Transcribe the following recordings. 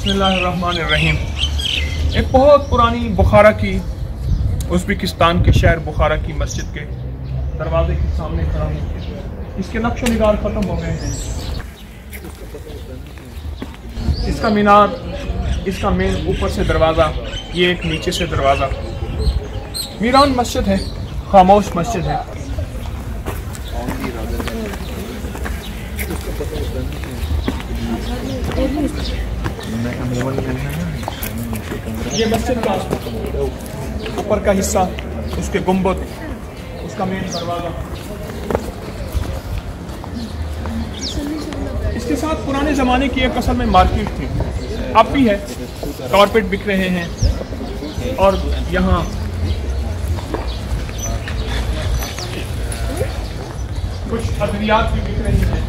बिस्मिल्लाहिर्रहमानिर्रहीम। एक बहुत पुरानी बुखारा की, उज़्बेकिस्तान के शहर बुखारा की मस्जिद के दरवाजे के सामने खड़ा हूँ। इसके नक्श निगार ख़त्म हो गए हैं। इसका मीनार, इसका मेन ऊपर से दरवाज़ा, ये एक नीचे से दरवाज़ा। वीरान मस्जिद है, खामोश मस्जिद है। ये मस्जिद का ऊपर का हिस्सा, उसके गुंबद, उसका मेन दरवाज़ा। इसके साथ पुराने ज़माने की एक असल में मार्केट थी, अब भी है। कारपेट बिक रहे हैं और यहाँ कुछ अद्वियात भी बिक रही हैं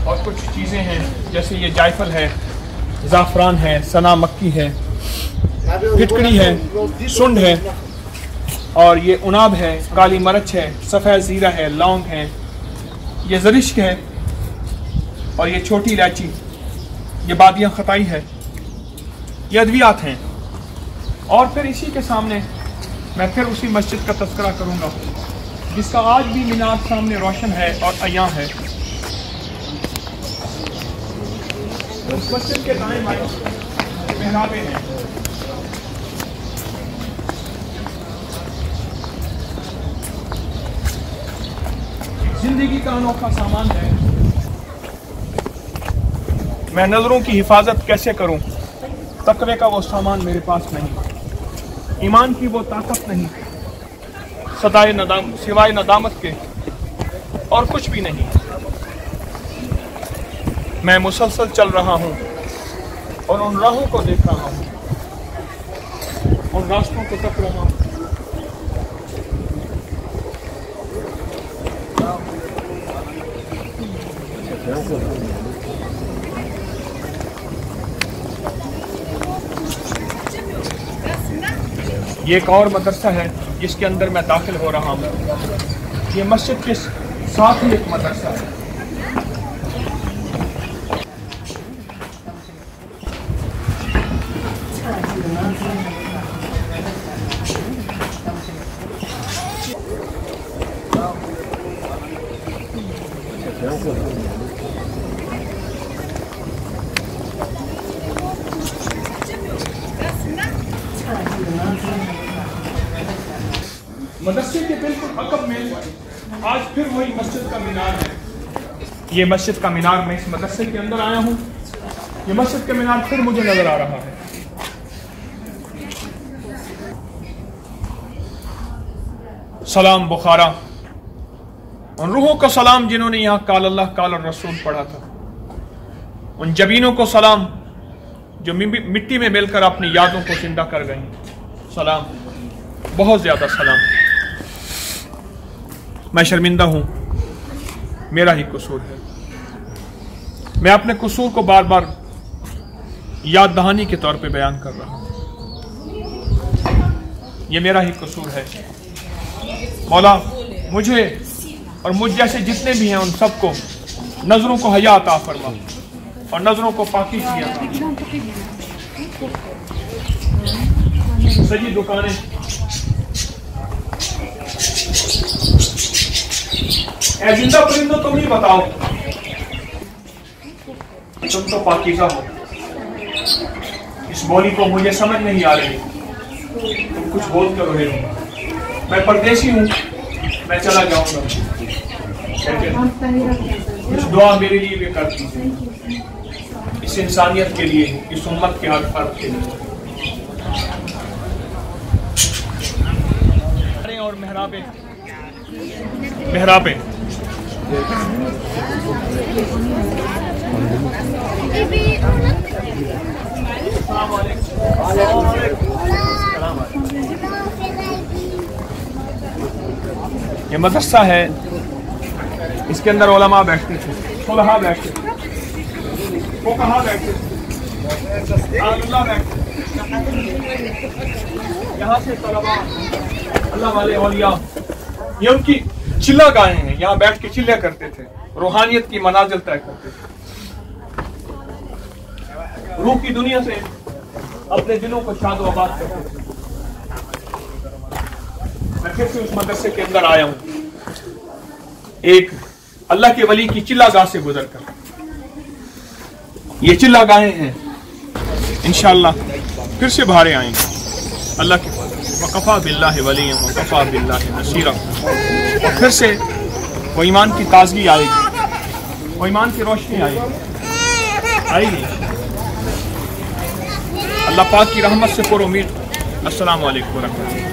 और कुछ चीज़ें हैं, जैसे ये जायफल है, ज़ाफ़रान है, सना मक्की है, फिटकड़ी है, सुंड है, और ये उनाब है, काली मिर्च है, सफ़ेद ज़ीरा है, लौंग है, ये ज़रिश्क है, और ये छोटी इलायची, ये बादियाँ खताई है, ये अद्वियात हैं। और फिर इसी के सामने मैं फिर उसी मस्जिद का तज़किरा करूँगा जिसका आज भी मीनार सामने रोशन है और अयां है। उस मस्जिद के दाएं बाएं मेहराबें हैं। जिंदगी का अनोखा सामान है। मैं नजरों की हिफाजत कैसे करूं? तकवे का वो सामान मेरे पास नहीं, ईमान की वो ताकत नहीं, सिवाय नदामत के और कुछ भी नहीं। मैं मुसलसल चल रहा हूँ और उन राहों को देख रहा हूँ, उन रास्तों को तक रहा हूँ। ये एक और मदरसा है जिसके अंदर मैं दाखिल हो रहा हूँ। ये मस्जिद के साथ ही एक मदरसा है। मदरसे के बिल्कुल अकब में आज फिर वही मस्जिद का मीनार है। ये मस्जिद का मीनार, मैं इस मदरसे के अंदर आया हूँ, ये मस्जिद का मीनार फिर मुझे नजर आ रहा है। सलाम बुखारा, उन रूहों को सलाम जिन्होंने यहाँ काल अल्लाह काल रसूल पढ़ा था। उन जबीनों को सलाम जो मिट्टी में मिलकर अपनी यादों को जिंदा कर गई। सलाम, बहुत ज्यादा सलाम। मैं शर्मिंदा हूं, मेरा ही कसूर है। मैं अपने कसूर को बार बार याद दहानी के तौर पे बयान कर रहा हूं। ये मेरा ही कसूर है। मौला, मुझे और मुझ जैसे जितने भी हैं उन सबको नजरों को हया अता फरमा और नजरों को पाकीज़गी अता। सजी दुकानें, ऐ जिंदा परिंदों तुम ही बताओ, तुम तो पाकीज़ा हो। इस बोली को मुझे समझ नहीं आ रही, तुम कुछ बोल कर रहे हो। मैं परदेसी हूँ, मैं चला जाऊंगा। कुछ दुआ मेरे लिए भी कर दीजिए, इस इंसानियत के लिए, इस उम्मत के हर फर्द के लिए। और मेहराबे मेहराबे ये मदरसा है, इसके अंदर उलमा बैठते थे, सुलहा बैठते थे, फुक़हा बैठते थे, आलिम बैठते थे। यहाँ से तलबा, अल्लाह वाले औलिया, ये उनकी चिल्ला गाहें हैं, यहाँ बैठ के चिल्ला करते थे, रूहानियत की मनाजिल तय करते थे। रूह की दुनिया से अपने दिलों को शादो आबाद करते थे। मैं फिर से उस मदरसे के अंदर आया हूं, एक अल्लाह के वली की चिल्लागाह से गुजरकर। ये चिल्लागाहें हैं, इंशाअल्लाह फिर से बाहर आएंगे अल्लाह के वक़फ़ा बिल्लाहि वलिय्यन वक़फ़ा बिल्लाहि नसीरा। और फिर से वो ईमान की ताजगी आएगी, वो ईमान की रोशनी आएगी। अल्लाह पाक की रहमत से पुर उम्मीद। अस्सलामु अलैकुम व रहमतुल्लाह।